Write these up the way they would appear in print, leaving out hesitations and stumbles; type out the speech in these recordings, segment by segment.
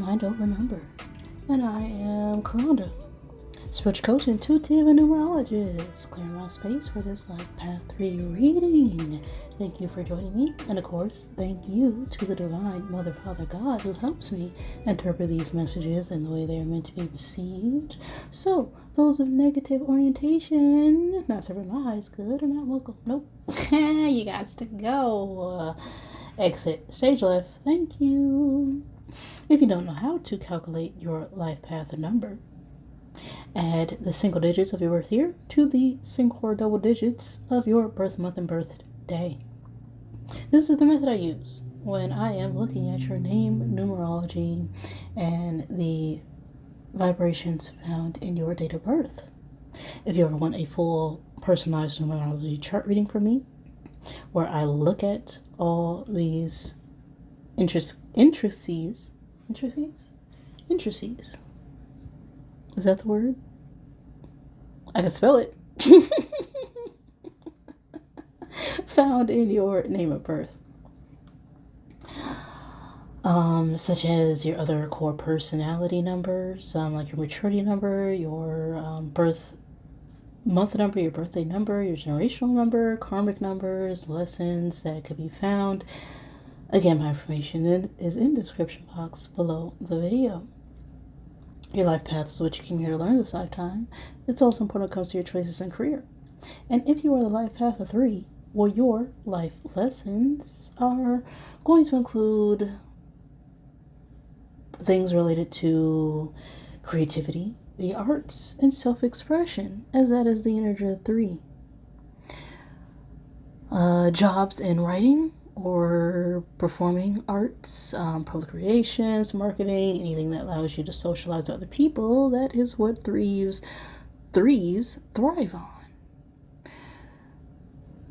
Mind Over Number. And I am Corona, spiritual coach, intuitive, and numerologist. Clearing my space for this Life Path 3 reading. Thank you for joining me. And of course, thank you to the Divine Mother, Father, God who helps me interpret these messages in the way they are meant to be received. So, those of negative orientation, not serving my highest good, are not welcome. Nope. You got to go. Exit. Stage left. Thank you. If you don't know how to calculate your life path number, add the single digits of your birth year to the single or double digits of your birth month and birthday. This is the method I use when I am looking at your name, numerology, and the vibrations found in your date of birth. If you ever want a full personalized numerology chart reading from me, where I look at all these intricacies. Is that the word? I can spell it. Found in your name of birth. Such as your other core personality numbers, like your maturity number, your birth month number, your birthday number, your generational number, karmic numbers, lessons that could be found. Again, my information is in the description box below the video. Your life path is what you came here to learn this lifetime. It's also important when it comes to your choices and career. And if you are the life path of 3, well, your life lessons are going to include things related to creativity, the arts, and self-expression, as that is the energy of 3. Jobs in writing or performing arts, public relations, marketing, anything that allows you to socialize with other people. That is what threes thrive on.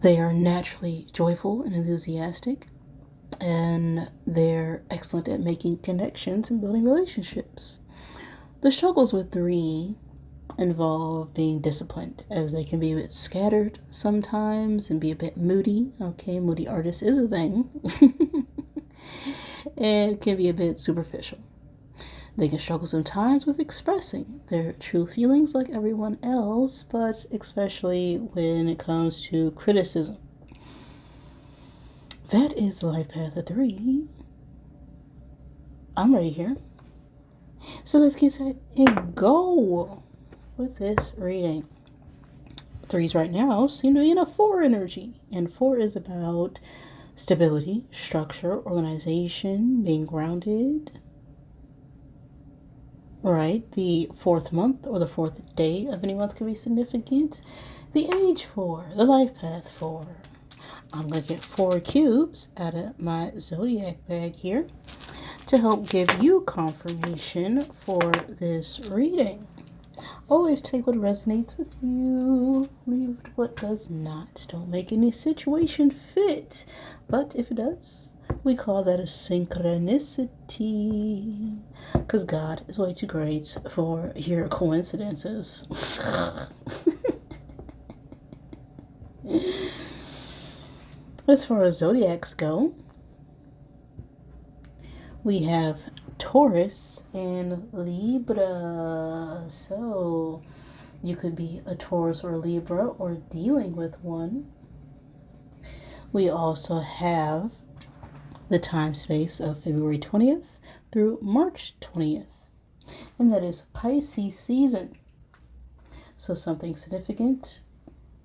They are naturally joyful and enthusiastic, and they're excellent at making connections and building relationships. The struggles with 3 involve being disciplined, as they can be a bit scattered sometimes and be a bit moody. Okay, moody artist is a thing. And can be a bit superficial. They can struggle sometimes with expressing their true feelings like everyone else, but especially when it comes to criticism. That is the life path of 3. I'm ready here. So let's get set and go with this reading. 3s right now seem to be in a 4 energy, and 4 is about stability, structure, organization, being grounded. Right, the 4th month or the 4th day of any month can be significant. The age 4, the life path 4. I'm going to get 4 cubes out of my Zodiac bag here to help give you confirmation for this reading. Always take what resonates with you, leave what does not. Don't make any situation fit, but if it does, we call that a synchronicity, because God is way too great for your coincidences. As far as zodiacs go, we have Taurus and Libra. So you could be a Taurus or Libra or dealing with one. We also have the time space of February 20th through March 20th. And that is Pisces season. So something significant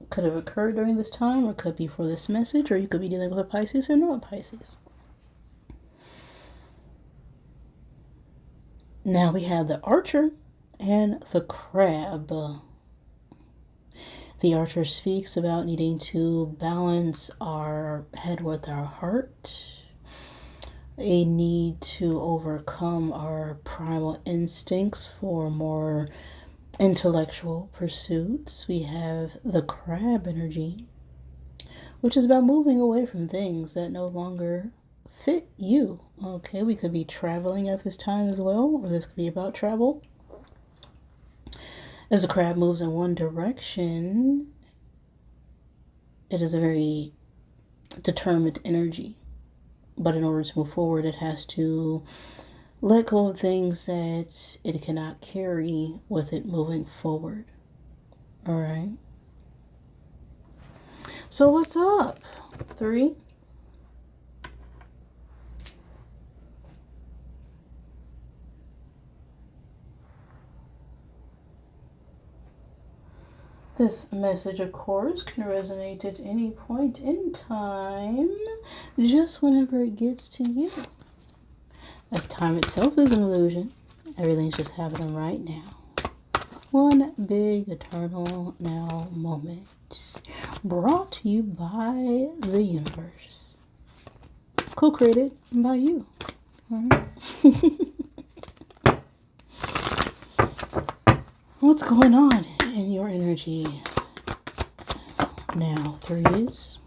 could have occurred during this time, or could be for this message, or you could be dealing with a Pisces or not Pisces. Now we have the Archer and the Crab. The Archer speaks about needing to balance our head with our heart, a need to overcome our primal instincts for more intellectual pursuits. We have the Crab energy, which is about moving away from things that no longer fit you. Okay, we could be traveling at this time as well, or this could be about travel. As the crab moves in one direction, it is a very determined energy. But in order to move forward, it has to Let go of things that it cannot carry with it moving forward. All right. So what's up? 3. This message, of course, can resonate at any point in time, just whenever it gets to you. As time itself is an illusion, everything's just happening right now. One big eternal now moment, brought to you by the universe, co-created by you. What's going on in your energy now, 3s?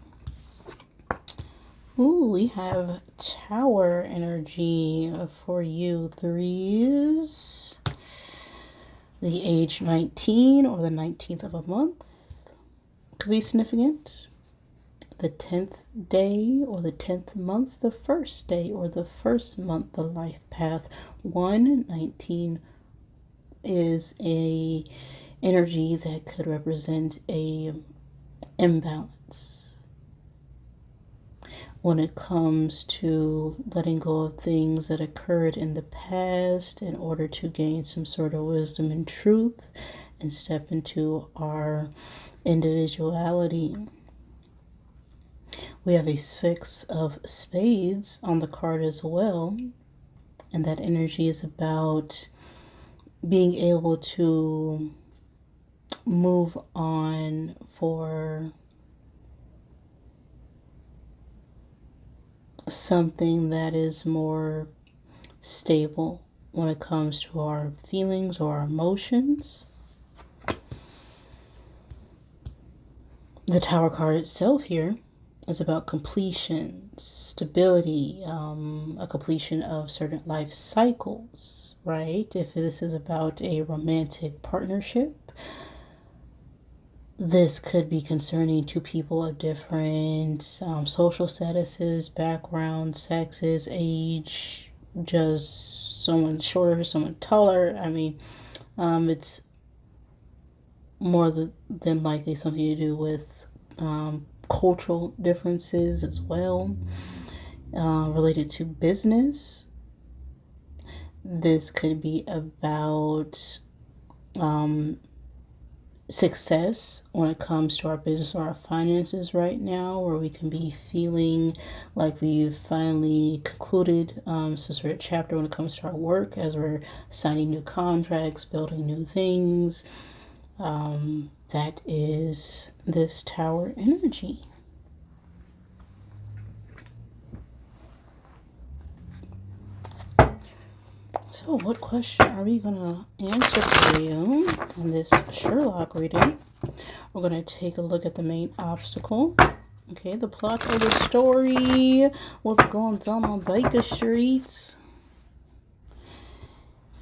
Ooh, we have Tower energy for you, 3s. The age 19 or the 19th of a month could be significant. The 10th day or the 10th month, the first day or the first month, the life path. 119 is a energy that could represent a imbalance when it comes to letting go of things that occurred in the past in order to gain some sort of wisdom and truth and step into our individuality. We have a 6 of spades on the card as well, and that energy is about being able to move on for something that is more stable when it comes to our feelings or our emotions. The Tower card itself here is about completion, stability, a completion of certain life cycles, right? If this is about a romantic partnership, this could be concerning to people of different social statuses, backgrounds, sexes, age, just someone shorter, someone taller. I mean, it's more than likely something to do with cultural differences as well, related to business. This could be about success when it comes to our business or our finances right now, where we can be feeling like we've finally concluded some sort of chapter when it comes to our work, as we're signing new contracts, building new things. That is this Tower energy. So what question are we going to answer for you in this Sherlock reading? We're going to take a look at the main obstacle. Okay, the plot of the story. What's going on Baker Streets.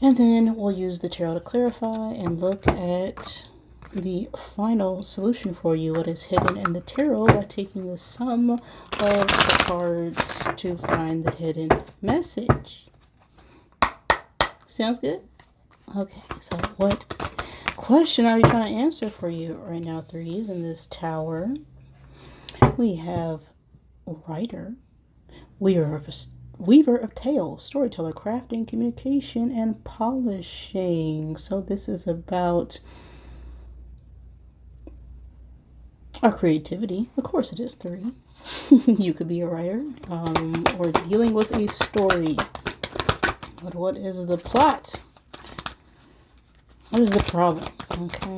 And then we'll use the tarot to clarify and look at the final solution for you. What is hidden in the tarot by taking the sum of the cards to find the hidden message. Sounds good? Okay, so what question are we trying to answer for you right now, 3s, in this Tower? We have writer, weaver of tales, storyteller, crafting, communication, and polishing. So this is about our creativity. Of course it is, 3. You could be a writer, or dealing with a story. But what is the plot? What is the problem? Okay.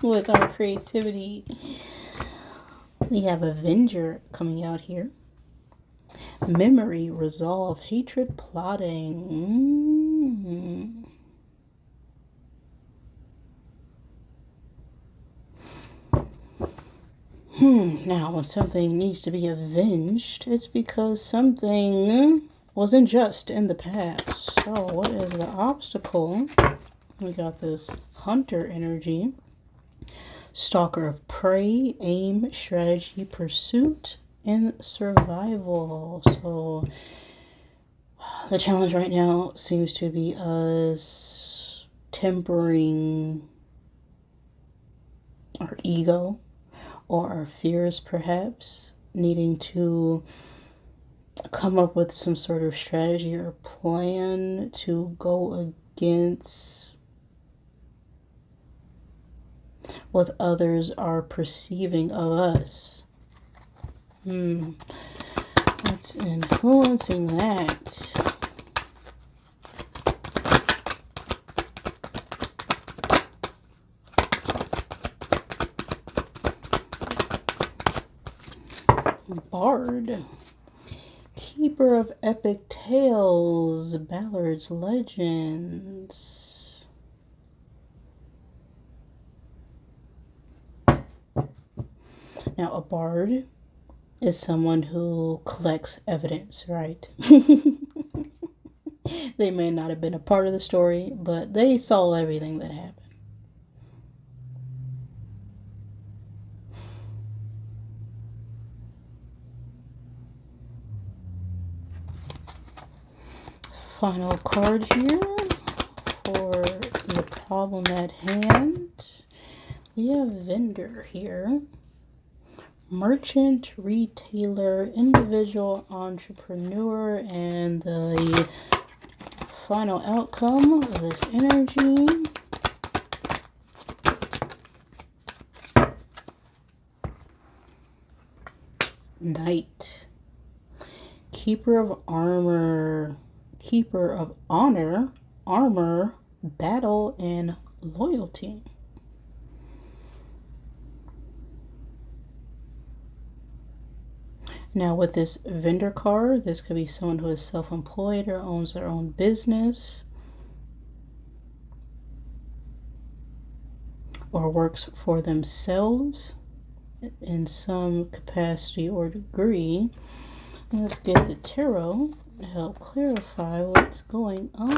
With our creativity, we have Avenger coming out here. Memory, resolve, hatred, plotting. Now, when something needs to be avenged, it's because something was unjust in the past. So, what is the obstacle? We got this Hunter energy. Stalker of prey, aim, strategy, pursuit, and survival. So The challenge right now seems to be us tempering our ego or our fears, perhaps, needing to come up with some sort of strategy or plan to go against what others are perceiving of us. What's influencing that? Bard. Keeper of epic tales, ballads, legends. Now, a bard is someone who collects evidence, right? They may not have been a part of the story, but they saw everything that happened. Final card here for the problem at hand. We have vendor here. Merchant, retailer, individual entrepreneur, and the final outcome of this energy. Knight. Keeper of armor. Keeper of honor, armor, battle, and loyalty. Now with this vendor card, this could be someone who is self-employed or owns their own business or works for themselves in some capacity or degree. Let's get the tarot to help clarify what's going on.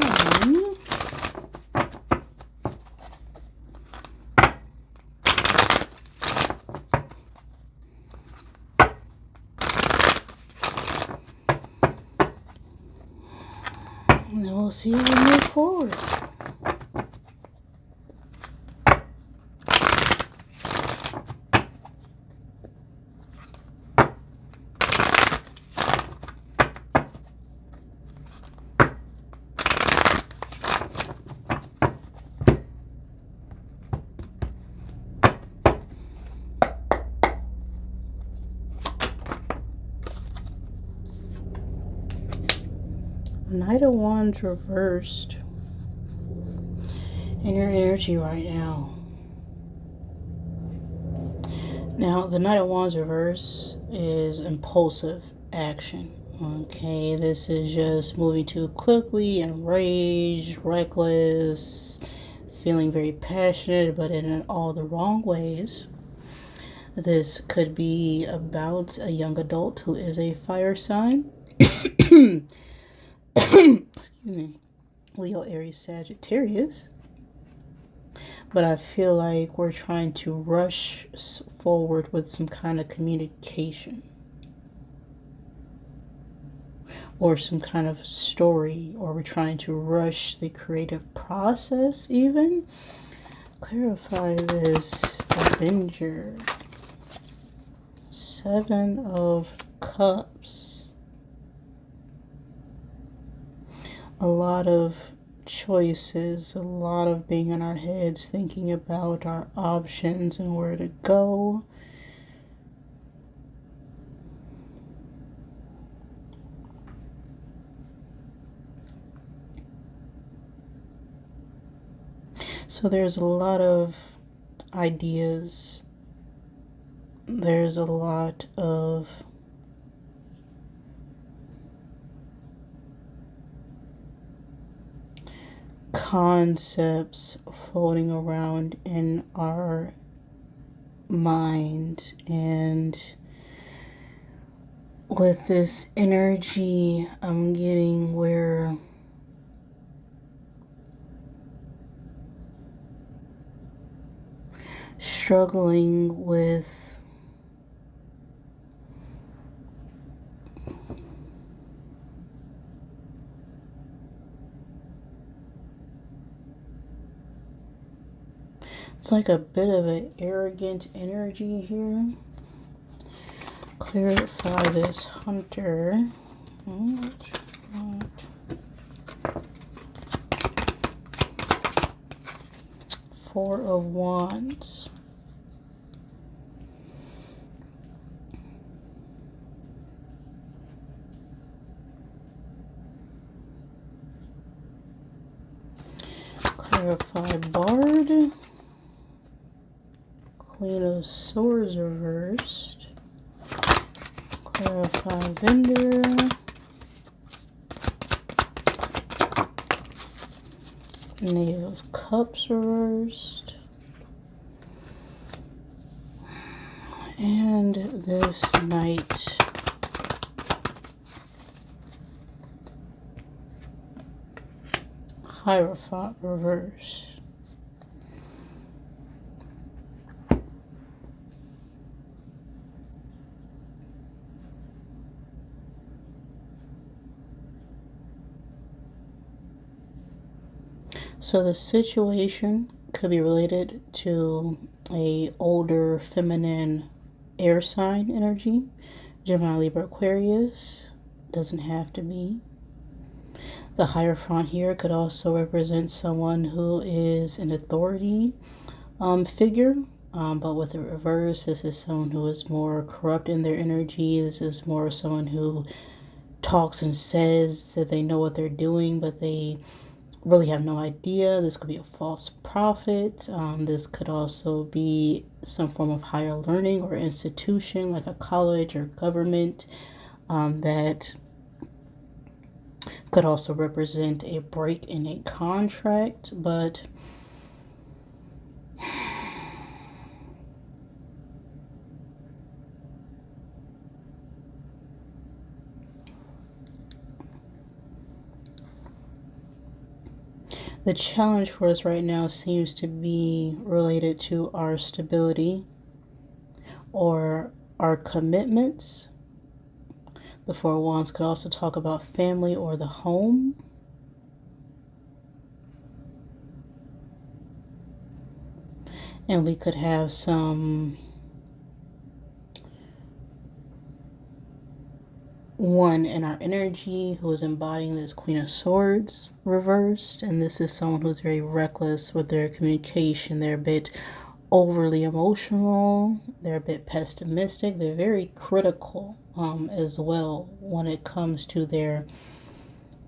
And then we'll see how we move forward. Knight of Wands reversed in your energy right now. Now, the Knight of Wands reverse is impulsive action. Okay, this is just moving too quickly, enraged, reckless, feeling very passionate, but in all the wrong ways. This could be about a young adult who is a fire sign. Excuse me. Leo, Aries, Sagittarius. But I feel like we're trying to rush forward with some kind of communication or some kind of story, or we're trying to rush the creative process even. Clarify this, Avenger. Seven of Cups. A lot of choices, a lot of being in our heads, thinking about our options and where to go. So there's a lot of ideas. There's a lot of concepts floating around in our mind, and with this energy I'm getting where struggling with It's like a bit of an arrogant energy here. Clarify this hunter. Four of Wands. Clarify Bard. Queen of Swords reversed. Clarify Vendor. Knave of Cups reversed. And this Knight. Hierophant reversed. So the situation could be related to a older feminine air sign energy. Gemini, Libra, Aquarius. Doesn't have to be. The Hierophant here could also represent someone who is an authority figure. But with the reverse, this is someone who is more corrupt in their energy. This is more someone who talks and says that they know what they're doing, but they really have no idea. This could be a false prophet. This could also be some form of higher learning or institution, like a college or government, that could also represent a break in a contract. But the challenge for us right now seems to be related to our stability or our commitments. The Four of Wands could also talk about family or the home. And we could have some one in our energy who is embodying this Queen of Swords reversed. And this is someone who's very reckless with their communication. They're a bit overly emotional. They're a bit pessimistic. They're very critical as well when it comes to their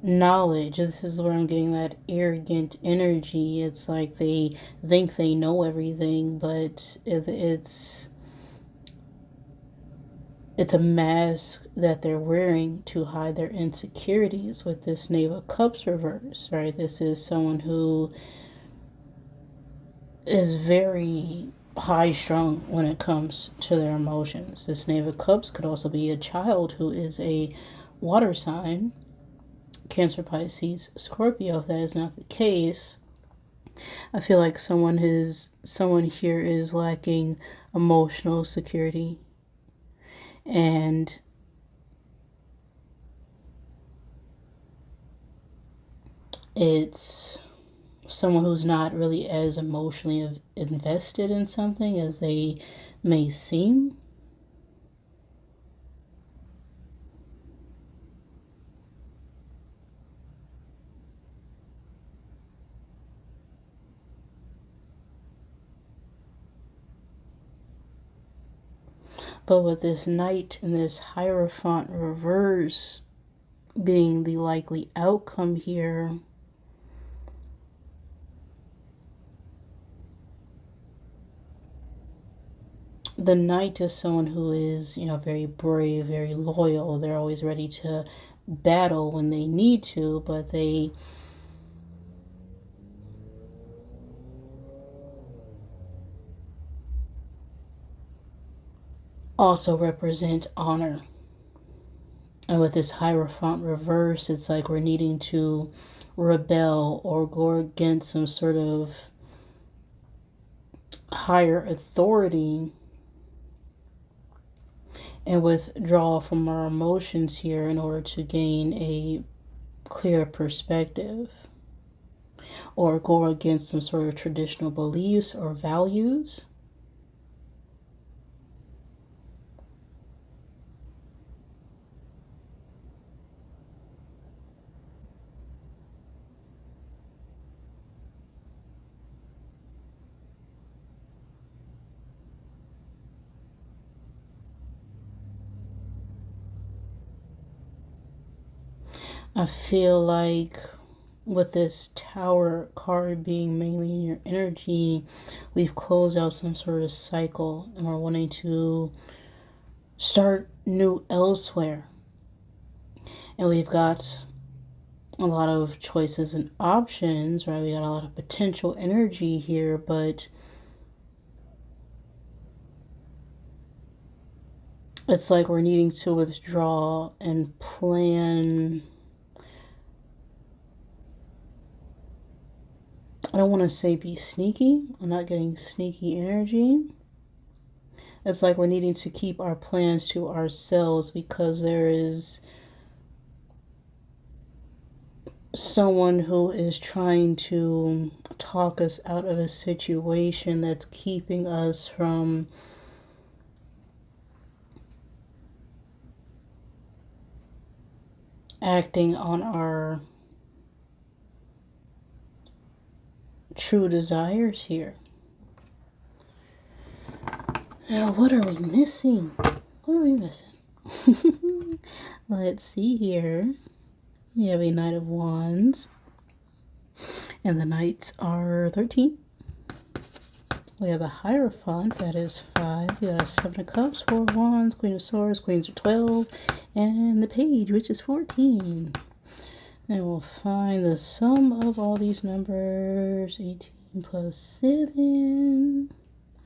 knowledge. This is where I'm getting that arrogant energy. It's like they think they know everything, but it's a mask that they're wearing to hide their insecurities with this Knave of Cups reverse, right? This is someone who is very high strung when it comes to their emotions. This Knave of Cups could also be a child who is a water sign, Cancer, Pisces, Scorpio. If that is not the case, I feel like someone here is lacking emotional security, and it's someone who's not really as emotionally invested in something as they may seem. But with this Knight and this Hierophant reverse being the likely outcome here, the Knight is someone who is, very brave, very loyal. They're always ready to battle when they need to, but they also represent honor. And with this Hierophant reverse, it's like we're needing to rebel or go against some sort of higher authority and withdraw from our emotions here in order to gain a clear perspective. or go against some sort of traditional beliefs or values. I feel like with this Tower card being mainly in your energy, we've closed out some sort of cycle and we're wanting to start new elsewhere. And we've got a lot of choices and options, right? We got a lot of potential energy here, but it's like we're needing to withdraw and plan. I don't want to say be sneaky. I'm not getting sneaky energy. It's like we're needing to keep our plans to ourselves because there is someone who is trying to talk us out of a situation that's keeping us from acting on our true desires here. Now, what are we missing? What are we missing? Let's see here. We have a Knight of Wands, and the Knights are 13. We have the Hierophant, that is 5. We got a 7 of Cups, 4 of Wands, Queen of Swords, Queens are 12, and the Page, which is 14. And we'll find the sum of all these numbers. 18 plus 7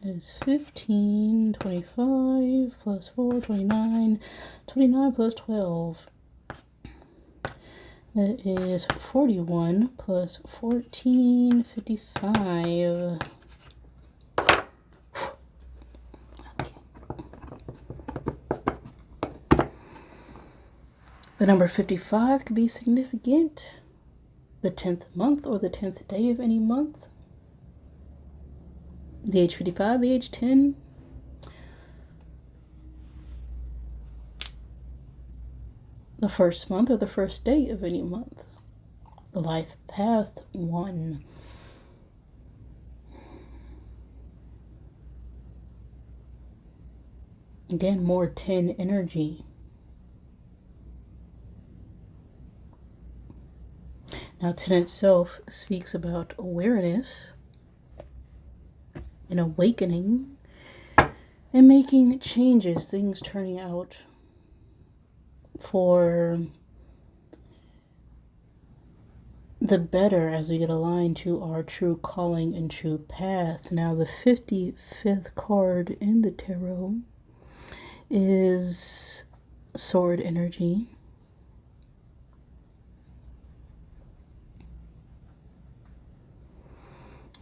is 15. 25 plus 4, 29. 29 plus 12. That is 41 plus 14, 55. The number 55 could be significant. The 10th month or the 10th day of any month. The age 55, the age 10. The first month or the first day of any month. The life path 1. Again, more 10 energy. Now, 10 itself speaks about awareness and awakening and making changes, things turning out for the better as we get aligned to our true calling and true path. Now, the 55th card in the tarot is sword energy.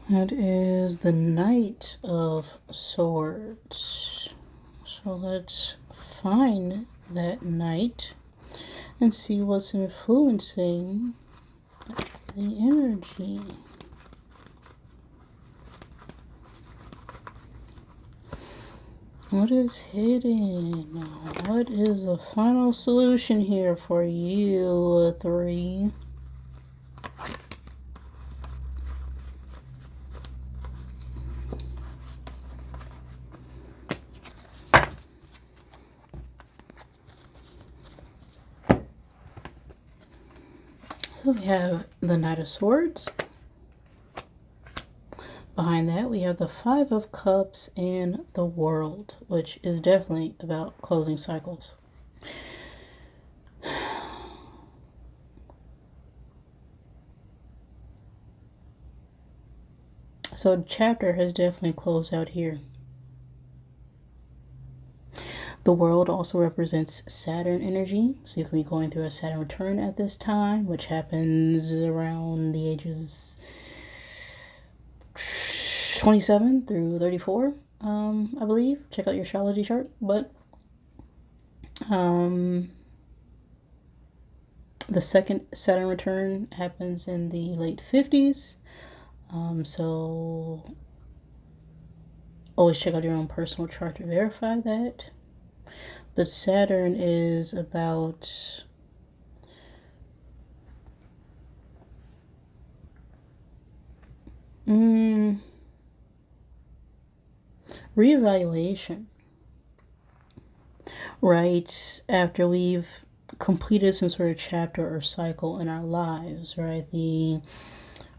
That is the Knight of Swords. So let's find that Knight and see what's influencing the energy. What is hidden? What is the final solution here for you, 3? So we have the Knight of Swords. Behind that, we have the 5 of Cups and the World, which is definitely about closing cycles. So the chapter has definitely closed out here. The World also represents Saturn energy, so you can be going through a Saturn return at this time, which happens around the ages 27 through 34, I believe. Check out your astrology chart, but The second Saturn return happens in the late 50s. So always check out your own personal chart to verify that. But Saturn is about reevaluation, right? After we've completed some sort of chapter or cycle in our lives, right? The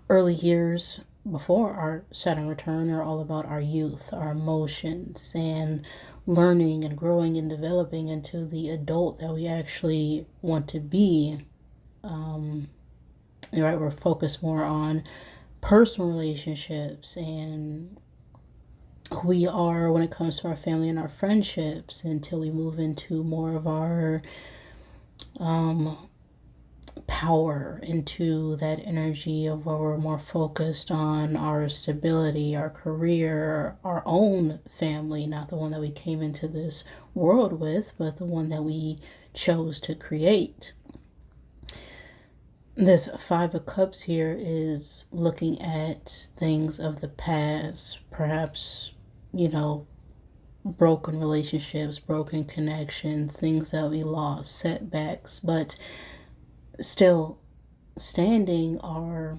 early years before our Saturn return are all about our youth, our emotions, and learning and growing and developing into the adult that we actually want to be. Right? We're focused more on personal relationships and who we are when it comes to our family and our friendships until we move into more of our power, into that energy of where we're more focused on our stability, our career, our own family, not the one that we came into this world with, but the one that we chose to create. This Five of Cups here is looking at things of the past, perhaps, broken relationships, broken connections, things that we lost, setbacks, but still standing are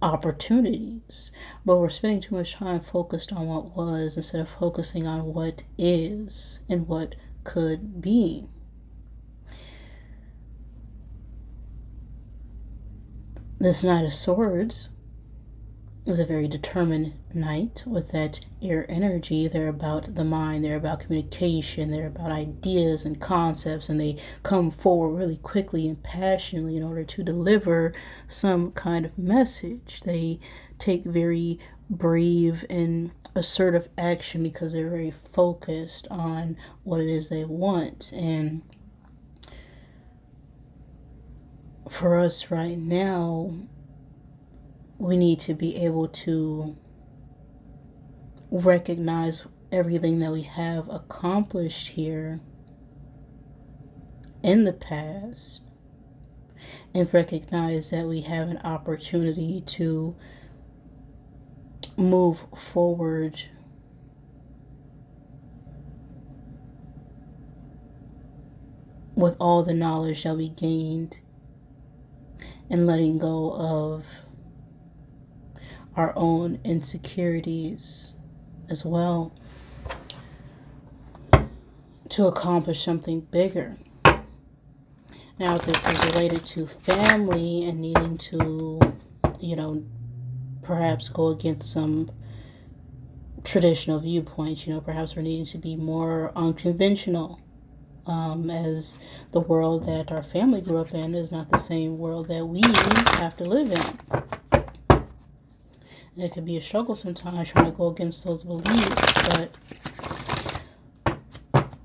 opportunities. But we're spending too much time focused on what was instead of focusing on what is and what could be. This Knight of Swords is a very determined knight with that air energy. They're about the mind, they're about communication, they're about ideas and concepts, and they come forward really quickly and passionately in order to deliver some kind of message. They take very brave and assertive action because they're very focused on what it is they want. And for us right now, we need to be able to recognize everything that we have accomplished here in the past and recognize that we have an opportunity to move forward with all the knowledge that we gained and letting go of our own insecurities as well to accomplish something bigger. Now, if this is related to family and needing to, perhaps go against some traditional viewpoints, perhaps we're needing to be more unconventional. As the world that our family grew up in is not the same world that we have to live in. And it could be a struggle sometimes trying to go against those beliefs, but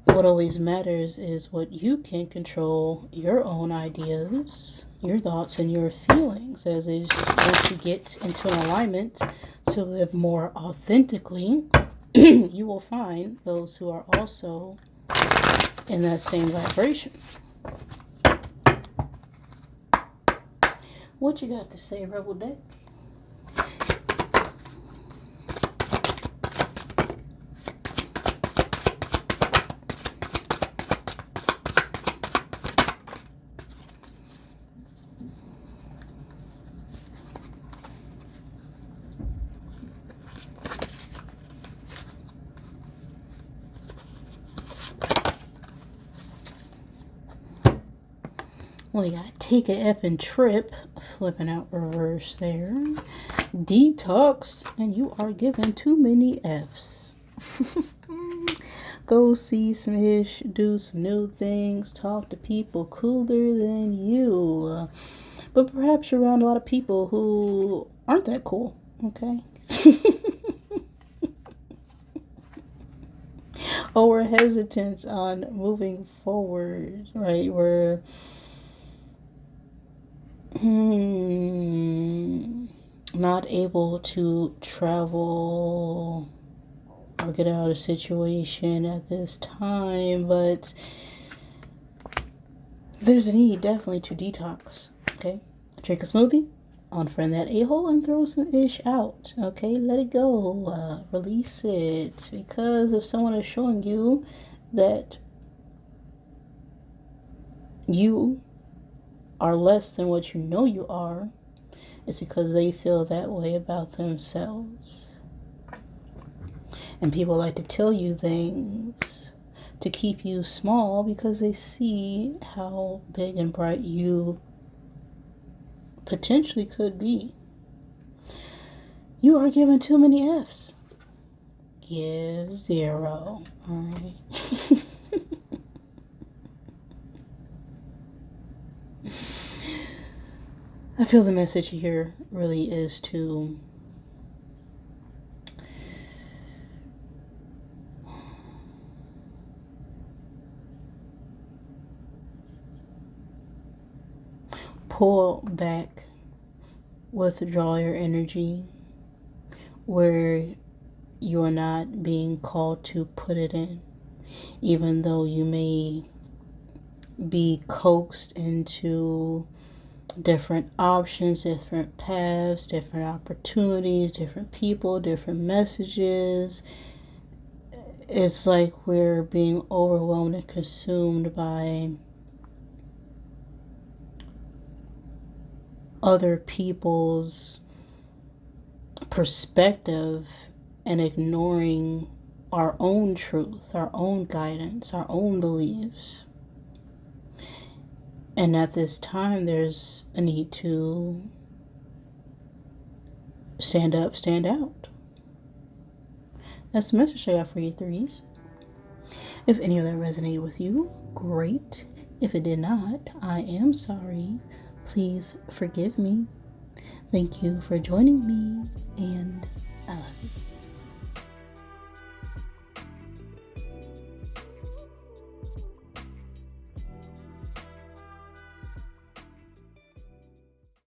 what always matters is what you can control, your own ideas, your thoughts, and your feelings, as is once you get into an alignment to live more authentically, you will find those who are also in that same vibration. What you got to say, Rebel Deck? Well, you got take a effing trip, flipping out reverse there. Detox, and you are given too many F's. Go see some ish, do some new things, talk to people cooler than you. But perhaps you're around a lot of people who aren't that cool, okay? Or we're hesitant on moving forward, right? We're not able to travel or get out of a situation at this time, but there's a need definitely to detox. Okay, drink a smoothie, unfriend that a-hole, and throw some ish out. Okay, let it go, release it. Because if someone is showing you that you are less than what you know you are, it's because they feel that way about themselves. And people like to tell you things to keep you small because they see how big and bright you potentially could be. You are given too many F's. Give 0. Alright. I feel the message here really is to pull back, withdraw your energy where you are not being called to put it in, even though you may be coaxed into different options, different paths, different opportunities, different people, different messages. It's like we're being overwhelmed and consumed by other people's perspective and ignoring our own truth, our own guidance, our own beliefs. And at this time, there's a need to stand up, stand out. That's the message I got for you, threes. If any of that resonated with you, great. If it did not, I am sorry. Please forgive me. Thank you for joining me, and I love you.